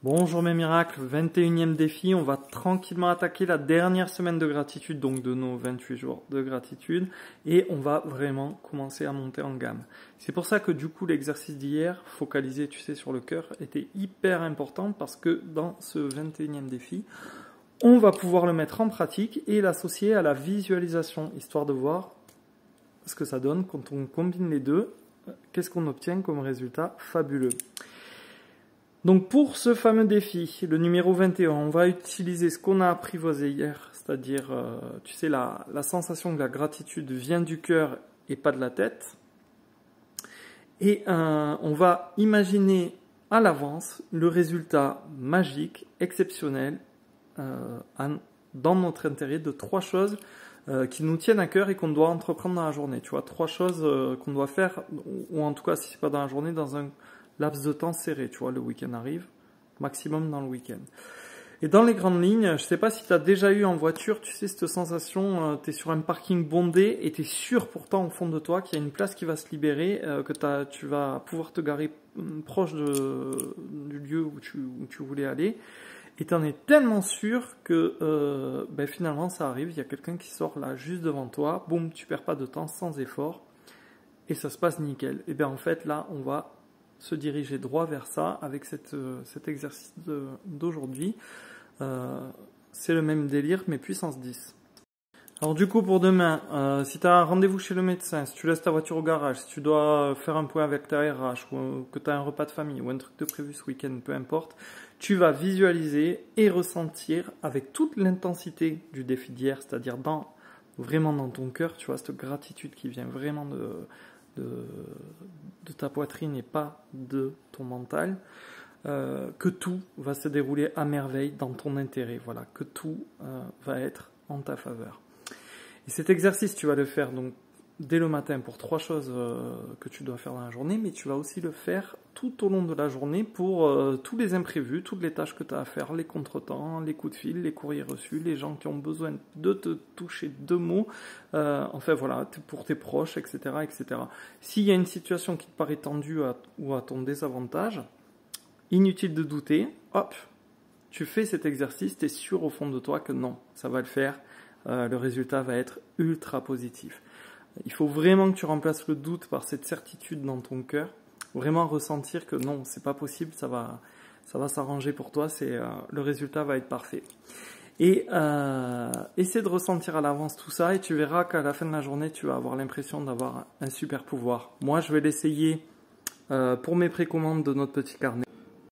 Bonjour mes miracles, 21e défi, on va tranquillement attaquer la dernière semaine de gratitude, donc de nos 28 jours de gratitude, et on va vraiment commencer à monter en gamme. C'est pour ça que du coup l'exercice d'hier, focalisé tu sais sur le cœur, était hyper important parce que dans ce 21e défi, on va pouvoir le mettre en pratique et l'associer à la visualisation, histoire de voir ce que ça donne quand on combine les deux, qu'est-ce qu'on obtient comme résultat fabuleux. Donc pour ce fameux défi, le numéro 21, on va utiliser ce qu'on a apprivoisé hier, c'est-à-dire, tu sais, la sensation que la gratitude vient du cœur et pas de la tête. Et on va imaginer à l'avance le résultat magique, exceptionnel, dans notre intérêt de 3 choses qui nous tiennent à cœur et qu'on doit entreprendre dans la journée. Tu vois, 3 choses qu'on doit faire, ou en tout cas si c'est pas dans la journée, dans un laps de temps serré, tu vois, le week-end arrive, maximum dans le week-end. Et dans les grandes lignes, je sais pas si tu as déjà eu en voiture, tu sais, cette sensation, tu es sur un parking bondé et tu es sûr pourtant au fond de toi qu'il y a une place qui va se libérer, que tu vas pouvoir te garer proche du lieu où tu voulais aller. Et tu en es tellement sûr que finalement ça arrive, il y a quelqu'un qui sort là juste devant toi, boum, tu perds pas de temps sans effort et ça se passe nickel. Et bien en fait là, on va se diriger droit vers ça avec cet exercice d'aujourd'hui. C'est le même délire mais puissance 10. Alors du coup pour demain, si tu as un rendez-vous chez le médecin, si tu laisses ta voiture au garage, si tu dois faire un point avec ta RH ou que tu as un repas de famille ou un truc de prévu ce week-end, peu importe, tu vas visualiser et ressentir avec toute l'intensité du défi d'hier, c'est-à-dire vraiment dans ton cœur, tu vois, cette gratitude qui vient vraiment de ta poitrine et pas de ton mental, que tout va se dérouler à merveille dans ton intérêt, voilà, que tout va être en ta faveur. Et cet exercice, tu vas le faire donc dès le matin pour 3 choses que tu dois faire dans la journée, mais tu vas aussi le faire tout au long de la journée pour tous les imprévus, toutes les tâches que tu as à faire, les contretemps, les coups de fil, les courriers reçus, les gens qui ont besoin de te toucher 2 mots, enfin voilà, pour tes proches, etc., etc. S'il y a une situation qui te paraît tendue ou à ton désavantage, inutile de douter, hop, tu fais cet exercice, tu es sûr au fond de toi que non, ça va le faire. Le résultat va être ultra positif. Il faut vraiment que tu remplaces le doute par cette certitude dans ton cœur, vraiment ressentir que non, c'est pas possible, ça va s'arranger pour toi, le résultat va être parfait. Et essaie de ressentir à l'avance tout ça et tu verras qu'à la fin de la journée, tu vas avoir l'impression d'avoir un super pouvoir. Moi, je vais l'essayer pour mes précommandes de notre petit carnet.